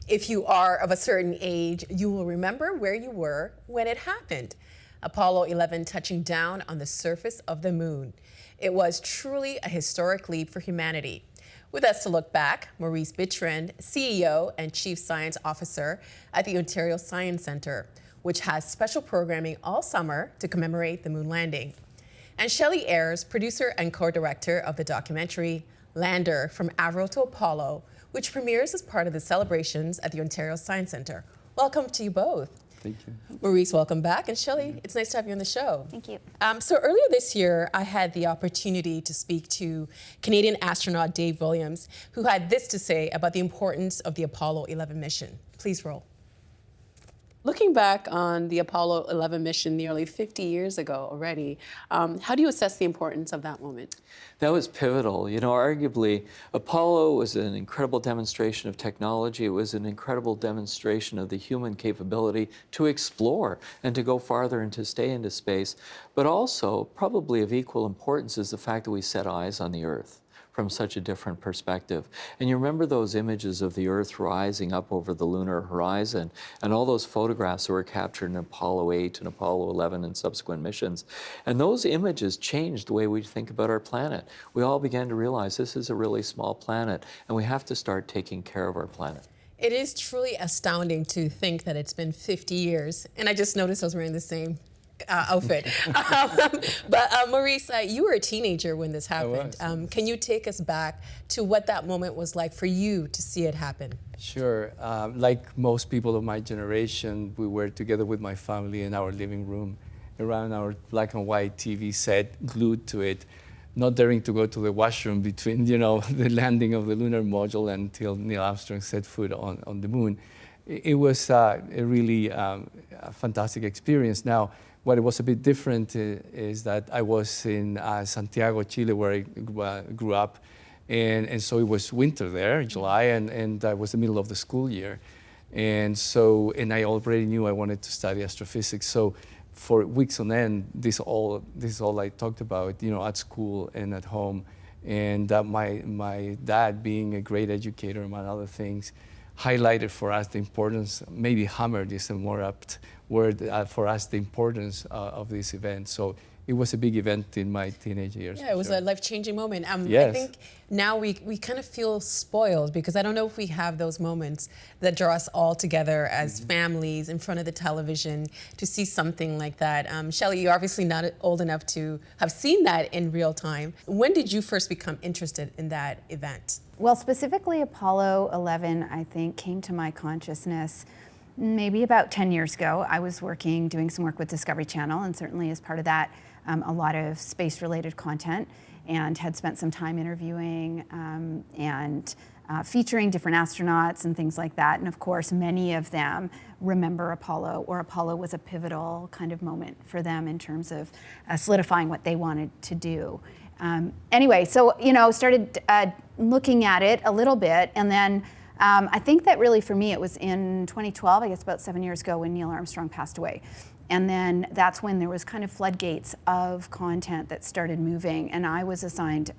If you are of a certain age, you will remember where you were when it happened. Apollo 11 touching down on the surface of the moon. It was truly a historic leap for humanity. With us to look back, Maurice Bitran, CEO and Chief Science Officer at the Ontario Science Centre, which has special programming all summer to commemorate the moon landing. And Shelley Ayres, producer and co-director of the documentary Lander from Avro to Apollo, which premieres as part of the celebrations at the Ontario Science Centre. Welcome to you both. Thank you. Maurice, welcome back. And Shelley, it's nice to have you on the show. Thank you. So earlier this year, I had the opportunity to speak to Canadian astronaut Dave Williams, who had this to say about the importance of the Apollo 11 mission. Please roll. Looking back on the Apollo 11 mission nearly 50 years ago already, how do you assess the importance of that moment? That was pivotal. You know, arguably, Apollo was an incredible demonstration of technology. It was an incredible demonstration of the human capability to explore and to go farther and to stay into space. But also, probably of equal importance is the fact that we set eyes on the Earth from such a different perspective. And you remember those images of the Earth rising up over the lunar horizon and all those photographs that were captured in Apollo 8 and Apollo 11 and subsequent missions. And those images changed the way we think about our planet. We all began to realize this is a really small planet and we have to start taking care of our planet. It is truly astounding to think that it's been 50 years. And I just noticed I was wearing the same outfit. But Maurice, you were a teenager when this happened. Can you take us back to what that moment was like for you to see it happen? Sure. Like most people of my generation, we were together with my family in our living room around our black and white TV set, glued to it, not daring to go to the washroom between, you know, the landing of the lunar module until Neil Armstrong set foot on the moon. It was a really fantastic experience. Now, what was a bit different is that I was in Santiago, Chile, where I grew up. And so it was winter there, July, and it was the middle of the school year. And I already knew I wanted to study astrophysics. So for weeks on end, this is all I talked about, you know, at school and at home. And my dad, being a great educator, among other things, highlighted for us the importance, maybe hammered is a more apt word for us, the importance of this event. So it was a big event in my teenage years. Yeah, it was a life-changing moment. Yes. I think now we kind of feel spoiled because I don't know if we have those moments that draw us all together as families in front of the television to see something like that. Shelley, you're obviously not old enough to have seen that in real time. When did you first become interested in that event? Well, specifically Apollo 11, I think, came to my consciousness maybe about 10 years ago. I was doing some work with Discovery Channel, and certainly as part of that, a lot of space-related content, and had spent some time interviewing and featuring different astronauts and things like that. And of course, many of them remember Apollo, or Apollo was a pivotal kind of moment for them in terms of solidifying what they wanted to do. Anyway, so, you know, started looking at it a little bit, and then I think that really for me it was in 2012, I guess about 7 years ago, when Neil Armstrong passed away. And then that's when there was kind of floodgates of content that started moving, and I was assigned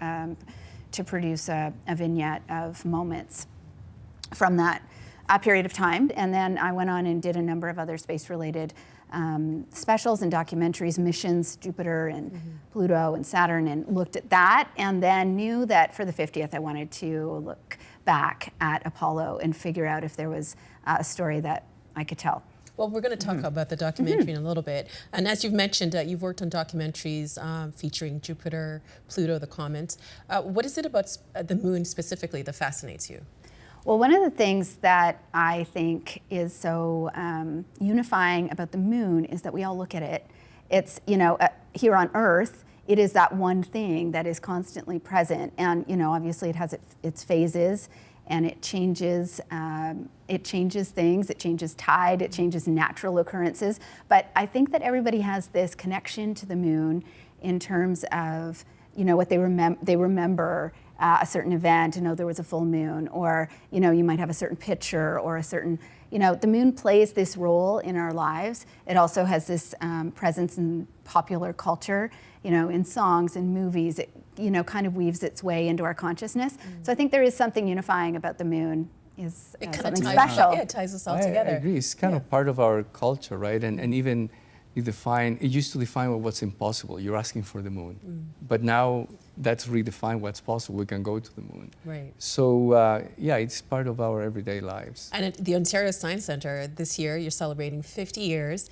to produce a vignette of moments from that period of time. And then I went on and did a number of other space-related specials and documentaries, missions, Jupiter and Pluto and Saturn, and looked at that, and then knew that for the 50th I wanted to look back at Apollo and figure out if there was a story that I could tell. Well, we're going to talk about the documentary in a little bit. And as you've mentioned, you've worked on documentaries featuring Jupiter, Pluto, the comets. What is it about the moon specifically that fascinates you? Well, one of the things that I think is so unifying about the moon is that we all look at it. It's, you know, here on Earth, it is that one thing that is constantly present. And, you know, obviously it has its phases, and it changes things, it changes tide, it changes natural occurrences. But I think that everybody has this connection to the moon in terms of, you know, what they remember a certain event, you know, there was a full moon, or, you know, you might have a certain picture or a certain, you know, the moon plays this role in our lives. It also has this presence in popular culture, you know, in songs and movies. It, you know, kind of weaves its way into our consciousness. So I think there is something unifying about the moon is It kind of something ties, special. yeah, it ties us all I together. agree. It's kind of part of our culture, right? And even it used to define what's impossible. You're asking for the moon. But now that's redefined what's possible. We can go to the moon. Right. So, yeah, it's part of our everyday lives. And at the Ontario Science Centre this year, you're celebrating 50 years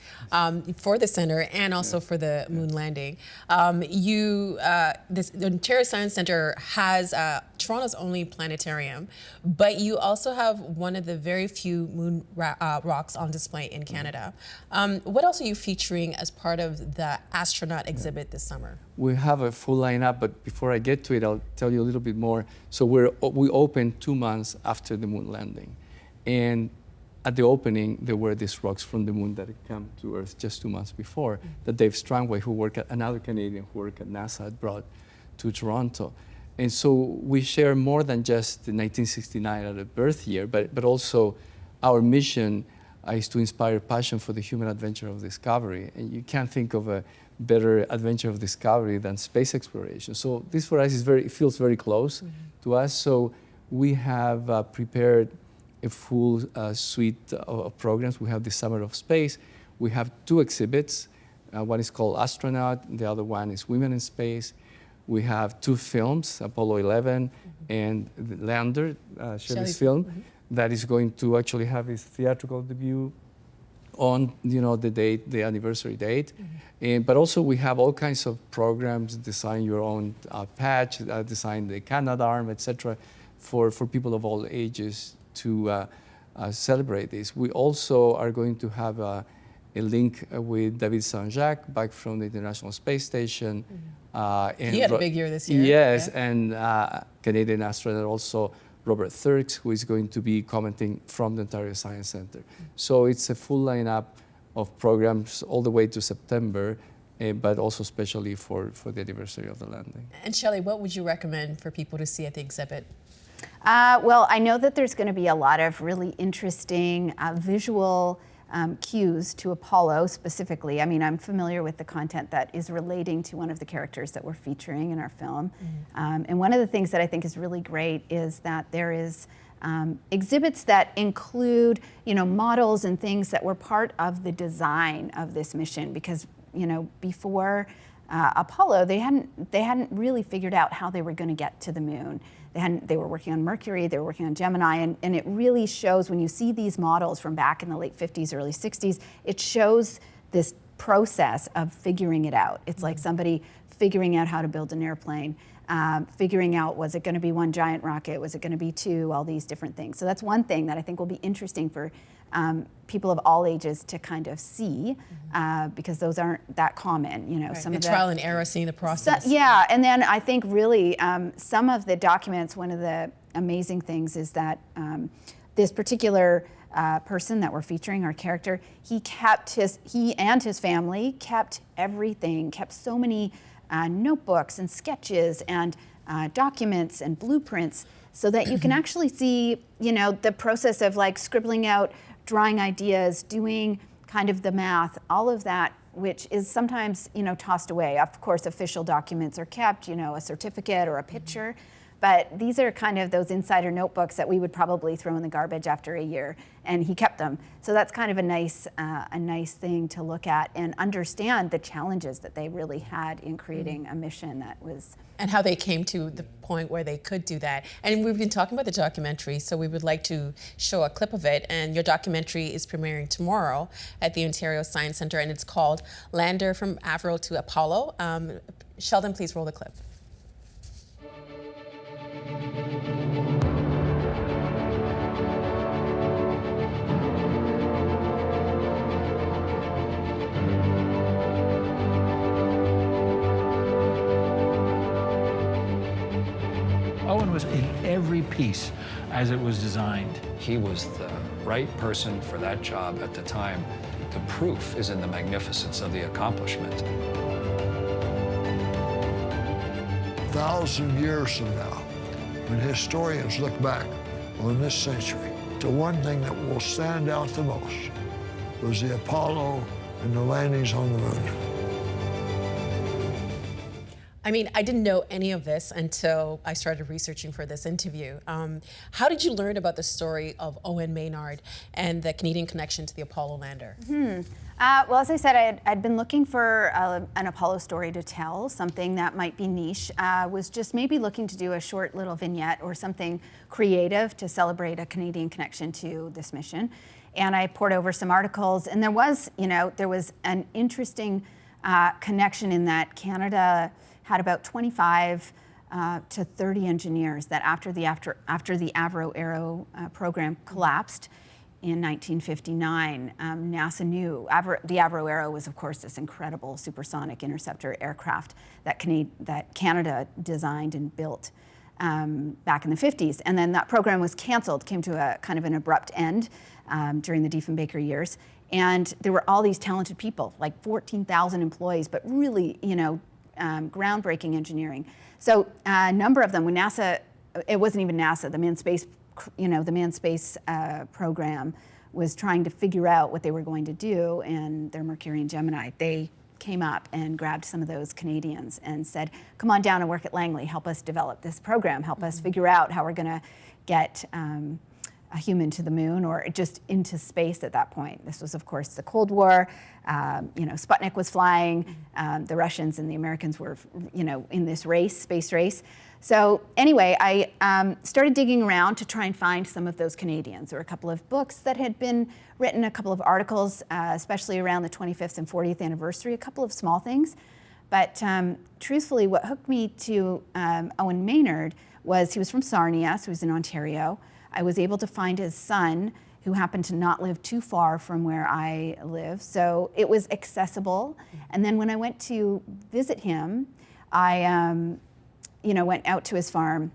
for the center and also for the moon landing. The Ontario Science Centre has Toronto's only planetarium, but you also have one of the very few moon rocks on display in Canada. What else are you featuring as part of the astronaut exhibit this summer? We have a full lineup, but before I get to it, I'll tell you a little bit more. So we opened 2 months after the moon landing. And at the opening, there were these rocks from the moon that had come to Earth just 2 months before, that Dave Strangway, another Canadian who worked at NASA, had brought to Toronto. And so we share more than just the 1969 at a birth year, but also our mission is to inspire passion for the human adventure of discovery. And you can't think of a better adventure of discovery than space exploration. So this for us it feels very close to us. So we have prepared a full suite of programs. We have the Summer of Space. We have 2 exhibits. One is called Astronaut, the other one is Women in Space. We have 2 films, Apollo 11 and the Lander, Shelley's film, that is going to actually have its theatrical debut on the anniversary date. But also we have all kinds of programs, design your own patch, design the Canadarm, etc., for people of all ages to celebrate this. We also are going to have a link with David Saint-Jacques back from the International Space Station. And He had a big year this year. Yes, yeah. and Canadian astronaut also Robert Thirks, who is going to be commenting from the Ontario Science Centre. So it's a full lineup of programs all the way to September, but also especially for the anniversary of the landing. And Shelley, what would you recommend for people to see at the exhibit? Well, I know that there's going to be a lot of really interesting visual cues to Apollo specifically. I mean, I'm familiar with the content that is relating to one of the characters that we're featuring in our film. And one of the things that I think is really great is that there is exhibits that include, models and things that were part of the design of this mission. Because, before Apollo, they hadn't really figured out how they were going to get to the moon. They were working on Mercury, they were working on Gemini, and it really shows when you see these models from back in the late 50s, early 60s, it shows this process of figuring it out. It's like somebody figuring out how to build an airplane, figuring out, was it going to be one giant rocket, was it going to be 2, all these different things. So that's one thing that I think will be interesting for people of all ages to kind of see, because those aren't that common, Right. Some the of trial and error, seeing the process. yeah, and then I think really some of the documents, one of the amazing things is that this particular person that we're featuring, our character, he and his family kept everything, kept so many notebooks and sketches and documents and blueprints, so that you can actually see, the process of like scribbling out, drawing ideas, doing kind of the math, all of that, which is sometimes, tossed away. Of course, official documents are kept, a certificate or a picture, but these are kind of those insider notebooks that we would probably throw in the garbage after a year, and he kept them. So that's kind of a nice thing to look at and understand the challenges that they really had in creating a mission that was. And how they came to the point where they could do that. And we've been talking about the documentary, so we would like to show a clip of it. And your documentary is premiering tomorrow at the Ontario Science Centre, and it's called Lander from Avro to Apollo. Sheldon, please roll the clip. Owen was in every piece as it was designed. He was the right person for that job at the time. The proof is in the magnificence of the accomplishment. 1,000 years from now, when historians look back on this century, the one thing that will stand out the most was the Apollo and the landings on the moon. I mean, I didn't know any of this until I started researching for this interview. How did you learn about the story of Owen Maynard and the Canadian connection to the Apollo lander? Well, as I said, I'd been looking for an Apollo story to tell, something that might be niche. Was just maybe looking to do a short little vignette or something creative to celebrate a Canadian connection to this mission. And I poured over some articles, and there was an interesting connection in that Canada had about 25 to 30 engineers that after the Avro Aero program collapsed in 1959, NASA knew. The Avro Aero was, of course, this incredible supersonic interceptor aircraft that Canada designed and built back in the 50s. And then that program was canceled, came to a kind of an abrupt end during the Diefenbaker years. And there were all these talented people, like 14,000 employees, but really, groundbreaking engineering. So a number of them, when NASA, it wasn't even NASA, the manned space program was trying to figure out what they were going to do, and their Mercury and Gemini, they came up and grabbed some of those Canadians and said, come on down and work at Langley, help us develop this program, help us figure out how we're gonna get a human to the moon or just into space at that point. This was, of course, the Cold War. Sputnik was flying. The Russians and the Americans were, in this race, space race. So anyway, I started digging around to try and find some of those Canadians. There were a couple of books that had been written, a couple of articles, especially around the 25th and 40th anniversary, a couple of small things. But truthfully, what hooked me to Owen Maynard was he was from Sarnia, so he was in Ontario. I was able to find his son, who happened to not live too far from where I live, so it was accessible. And then when I went to visit him, I went out to his farm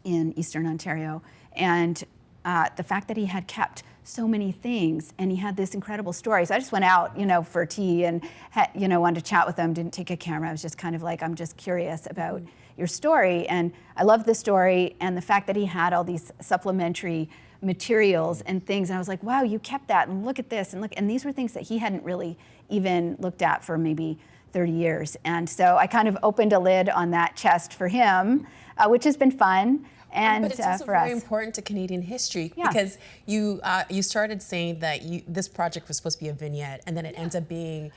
in Eastern Ontario, and the fact that he had kept so many things, and he had this incredible story. So I just went out, for tea and, wanted to chat with him, didn't take a camera. I was just kind of like, I'm just curious about your story. And I loved the story and the fact that he had all these supplementary materials and things. And I was like, wow, you kept that, and look at this, and look. And these were things that he hadn't really even looked at for maybe 30 years. And so I kind of opened a lid on that chest for him, which has been fun. And but it's also for very us. important to Canadian history, Yeah. because you started saying that this project was supposed to be a vignette, and then it ends up being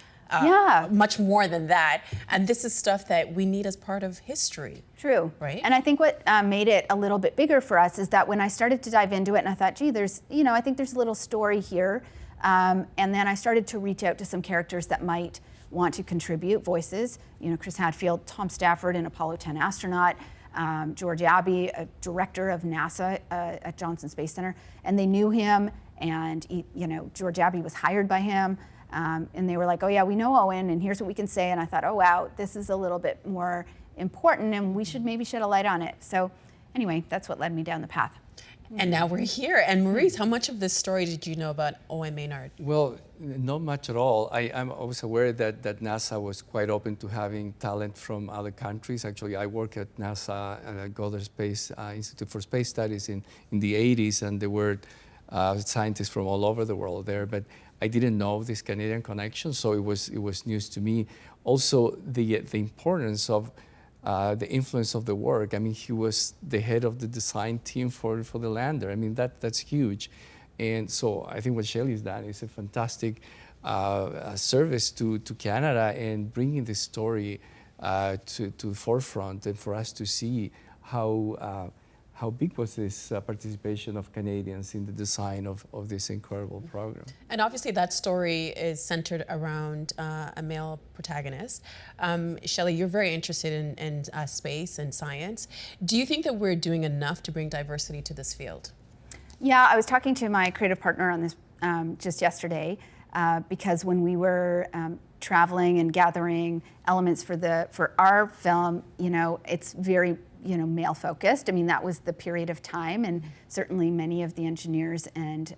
much more than that. And this is stuff that we need as part of history. True. Right. And I think what made it a little bit bigger for us is that when I started to dive into it, and I thought, gee, I think there's a little story here. And then I started to reach out to some characters that might want to contribute voices. Chris Hadfield, Tom Stafford, an Apollo 10 astronaut, George Abbey, a director of NASA at Johnson Space Center, and they knew him, and George Abbey was hired by him, and they were like, oh yeah, we know Owen, and here's what we can say. And I thought, oh wow, this is a little bit more important, and we should maybe shed a light on it. So anyway, that's what led me down the path. And now we're here. And Maurice, how much of this story did you know about Owen Maynard? Well, not much at all. I was aware that NASA was quite open to having talent from other countries. Actually, I work at NASA at Goddard Space Institute for Space Studies in the 80s, and there were scientists from all over the world there. But I didn't know this Canadian connection, so it was news to me. Also, the importance of the influence of the work. I mean, he was the head of the design team for the lander. I mean, that's huge. And so I think what Shelley's done is a fantastic service to Canada and bringing this story to the forefront, and for us to see how big was this participation of Canadians in the design of this incredible program. And obviously that story is centered around a male protagonist. Shelley, you're very interested in space and science. Do you think that we're doing enough to bring diversity to this field? Yeah, I was talking to my creative partner on this just yesterday, because when we were traveling and gathering elements for our film, it's very male focused. I mean, that was the period of time, and certainly many of the engineers and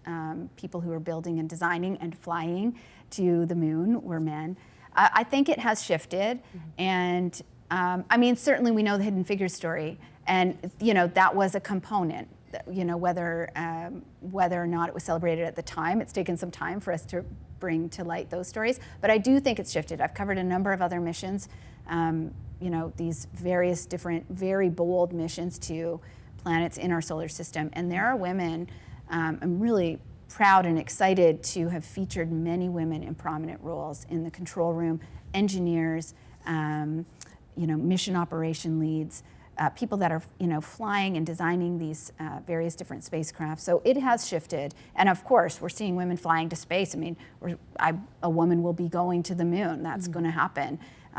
people who were building and designing and flying to the moon were men. I think it has shifted, and I mean, certainly we know the Hidden Figures story, and that was a component. Whether or not it was celebrated at the time, it's taken some time for us to bring to light those stories. But I do think it's shifted. I've covered a number of other missions these various different, very bold missions to planets in our solar system. And there are women, I'm really proud and excited to have featured many women in prominent roles in the control room, engineers, mission operation leads, people that are flying and designing these various different spacecraft. So it has shifted, and of course we're seeing women flying to space. I mean, a woman will be going to the moon. That's going to happen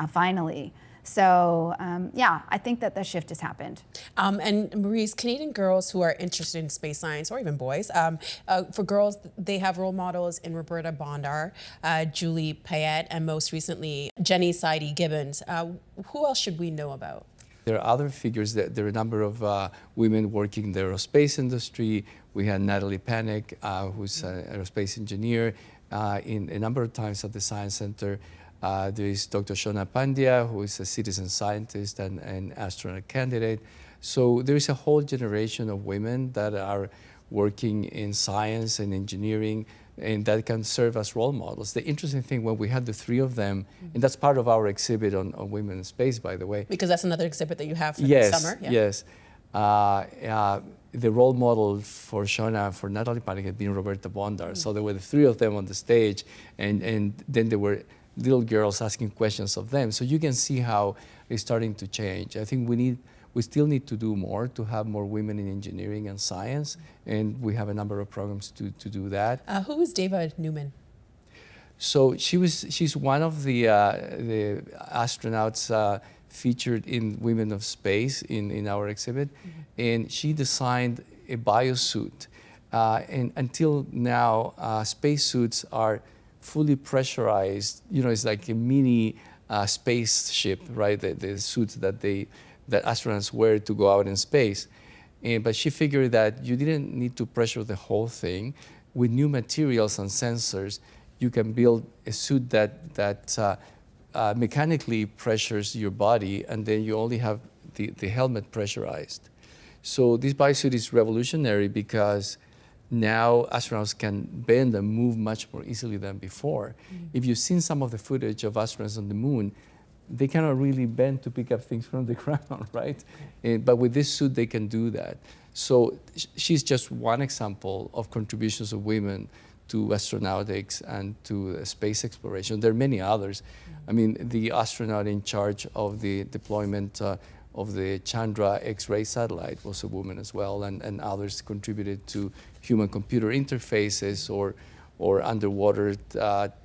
finally. So yeah, I think that the shift has happened. And Maurice, Canadian girls who are interested in space science, or even boys, for girls, they have role models in Roberta Bondar, Julie Payette, and most recently, Jenny Seide-Gibbons. Who else should we know about? There are other figures. There are a number of women working in the aerospace industry. We had Natalie Panek, who's an aerospace engineer, in a number of times at the Science Center. There is Dr. Shona Pandya, who is a citizen scientist and an astronaut candidate. So there is a whole generation of women that are working in science and engineering, and that can serve as role models. The interesting thing, when we had the three of them, and that's part of our exhibit on women in space, by the way. Because that's another exhibit that you have for the summer. Yeah. Yes. The role model for Shona, for Natalie Panek, had been Roberta Bondar. So there were the three of them on the stage, and then there were little girls asking questions of them. So you can see how it's starting to change. I think we still need to do more to have more women in engineering and science, and we have a number of programs to do that. Who is Dava Newman? So she's one of the astronauts featured in Women of Space in our exhibit, and she designed a biosuit. And until now, spacesuits are fully pressurized. It's like a mini spaceship, right? The suits that astronauts wear to go out in space. But she figured that you didn't need to pressure the whole thing. With new materials and sensors, you can build a suit that mechanically pressures your body, and then you only have the helmet pressurized. So this biosuit is revolutionary because now astronauts can bend and move much more easily than before. If you've seen some of the footage of astronauts on the moon, they cannot really bend to pick up things from the ground, right? But with this suit, they can do that. So she's just one example of contributions of women to astronautics and to space exploration. There are many others. I mean, the astronaut in charge of the deployment of the Chandra X-ray satellite was a woman as well, and others contributed to human-computer interfaces or underwater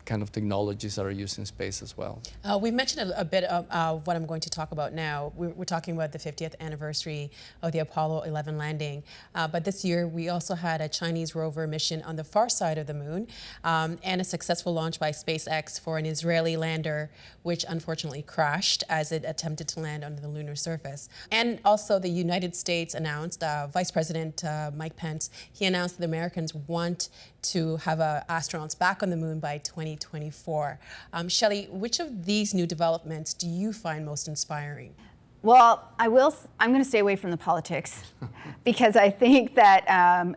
kind of technologies that are used in space as well. We've mentioned a bit of what I'm going to talk about now. We're talking about the 50th anniversary of the Apollo 11 landing. But this year, we also had a Chinese rover mission on the far side of the moon, and a successful launch by SpaceX for an Israeli lander, which unfortunately crashed as it attempted to land on the lunar surface. And also the United States announced, Vice President Mike Pence, he announced that the Americans want to have astronauts back on the moon by 2024. Shelley, which of these new developments do you find most inspiring? Well, I'm going to stay away from the politics because I think that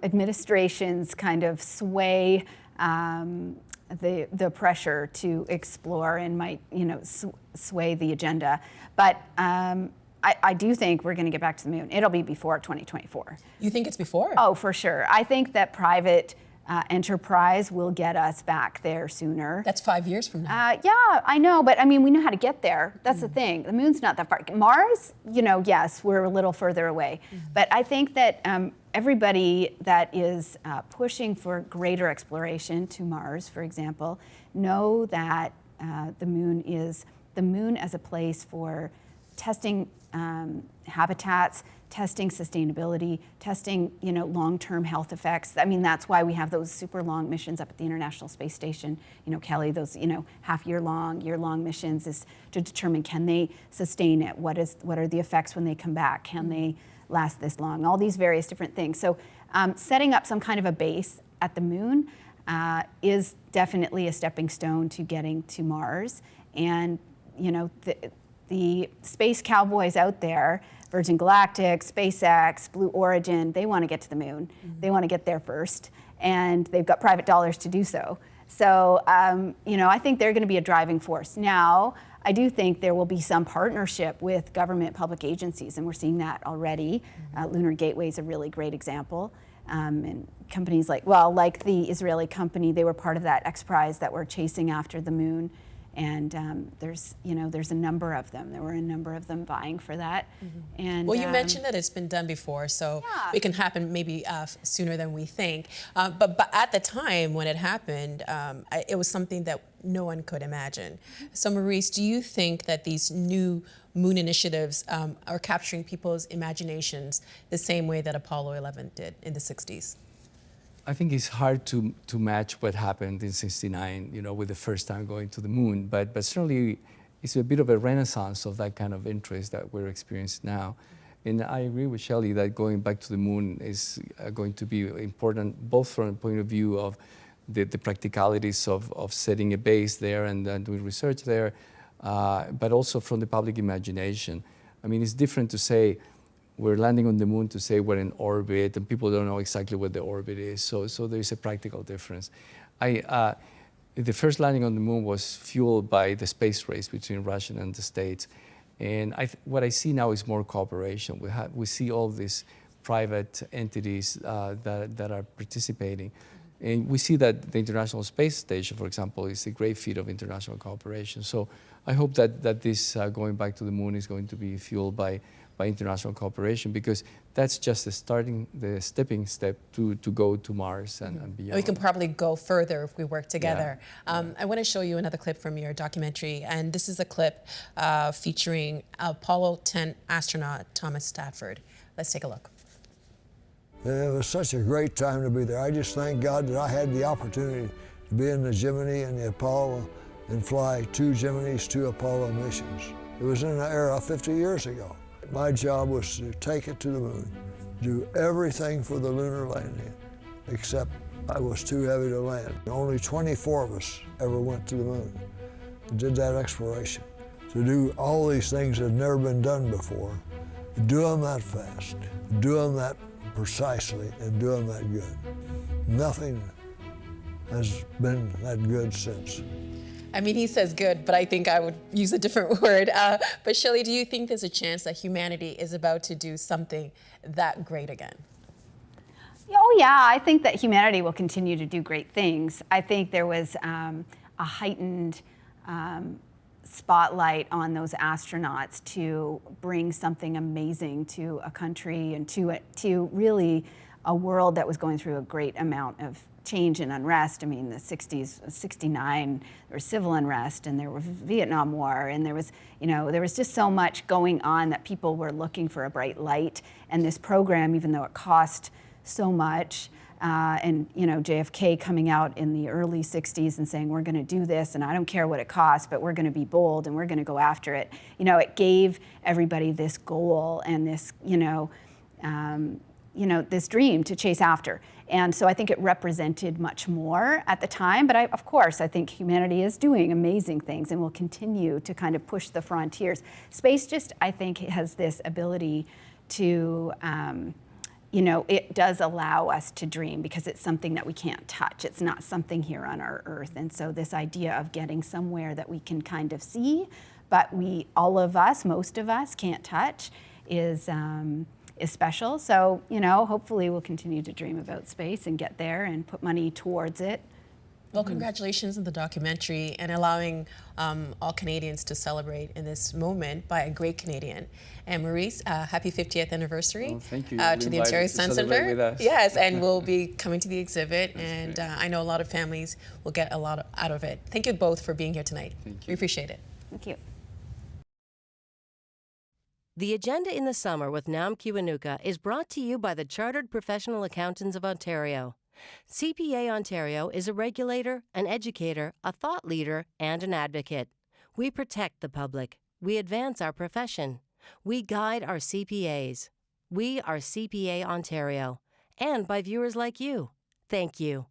administrations kind of sway the pressure to explore and might, sway the agenda. But I do think we're going to get back to the moon. It'll be before 2024. You think it's before? Oh, for sure. I think that private enterprise will get us back there sooner. That's 5 years from now. Yeah, I know, but I mean, we know how to get there. That's the thing. The moon's not that far. Mars, yes, we're a little further away. But I think that everybody that is pushing for greater exploration to Mars, for example, know that the moon as a place for testing habitats, testing sustainability, testing, long-term health effects. I mean, that's why we have those super long missions up at the International Space Station. Kelly, those, year-long missions is to determine, can they sustain it? What are the effects when they come back? Can they last this long? All these various different things. So setting up some kind of a base at the moon is definitely a stepping stone to getting to Mars. And, the space cowboys out there, Virgin Galactic, SpaceX, Blue Origin, they want to get to the moon. They want to get there first, and they've got private dollars to do so. So, I think they're going to be a driving force. Now, I do think there will be some partnership with government public agencies, and we're seeing that already. Lunar Gateway is a really great example. And companies like the Israeli company, they were part of that X Prize that we're chasing after the moon. And there's a number of them. There were a number of them vying for that. And well, you mentioned that it's been done before, so yeah. it can happen maybe sooner than we think. But at the time when it happened, it was something that no one could imagine. So Maurice, do you think that these new moon initiatives are capturing people's imaginations the same way that Apollo 11 did in the 60s? I think it's hard to match what happened in '69, with the first time going to the moon. But certainly, it's a bit of a renaissance of that kind of interest that we're experiencing now. And I agree with Shelley that going back to the moon is going to be important, both from the point of view of the practicalities of setting a base there and doing research there, but also from the public imagination. I mean, it's different to say, we're landing on the moon to say we're in orbit, and people don't know exactly what the orbit is. So there's a practical difference. The first landing on the moon was fueled by the space race between Russia and the States. And what I see now is more cooperation. We see all these private entities that are participating. And we see that the International Space Station, for example, is a great feat of international cooperation. So I hope that this going back to the moon is going to be fueled by international cooperation, because that's just the stepping step to go to Mars and beyond. We can probably go further if we work together. I want to show you another clip from your documentary, and this is a clip featuring Apollo 10 astronaut Thomas Stafford. Let's take a look. It was such a great time to be there. I just thank God that I had the opportunity to be in the Gemini and the Apollo and fly 2 Geminis, 2 Apollo missions. It was in an era 50 years ago. My job was to take it to the moon, do everything for the lunar landing, except I was too heavy to land. Only 24 of us ever went to the moon and did that exploration. To do all these things that had never been done before, do them that fast, do them that precisely, and do them that good. Nothing has been that good since. I mean, he says good, but I think I would use a different word. But Shelley, do you think there's a chance that humanity is about to do something that great again? Oh yeah, I think that humanity will continue to do great things. I think there was a heightened spotlight on those astronauts to bring something amazing to a country and to really a world that was going through a great amount of change and unrest. I mean, the 60s, 69, there was civil unrest, and there was Vietnam War, and there was just so much going on that people were looking for a bright light. And this program, even though it cost so much, and JFK coming out in the early 60s and saying, we're going to do this, and I don't care what it costs, but we're going to be bold and we're going to go after it. It gave everybody this goal and this, this dream to chase after. And so I think it represented much more at the time. But of course, I think humanity is doing amazing things and will continue to kind of push the frontiers. Space just, I think, has this ability to, it does allow us to dream because it's something that we can't touch. It's not something here on our Earth. And so this idea of getting somewhere that we can kind of see, but most of us can't touch is special. So, hopefully we'll continue to dream about space and get there and put money towards it. Well, congratulations on the documentary and allowing all Canadians to celebrate in this moment by a great Canadian. And Maurice, happy 50th anniversary thank you. To the Ontario Sun Center. With us. Yes, and we'll be coming to the exhibit, and I know a lot of families will get a lot out of it. Thank you both for being here tonight. Thank you. We appreciate it. Thank you. The Agenda in the Summer with Nam Kiwanuka is brought to you by the Chartered Professional Accountants of Ontario. CPA Ontario is a regulator, an educator, a thought leader, and an advocate. We protect the public. We advance our profession. We guide our CPAs. We are CPA Ontario. And by viewers like you. Thank you.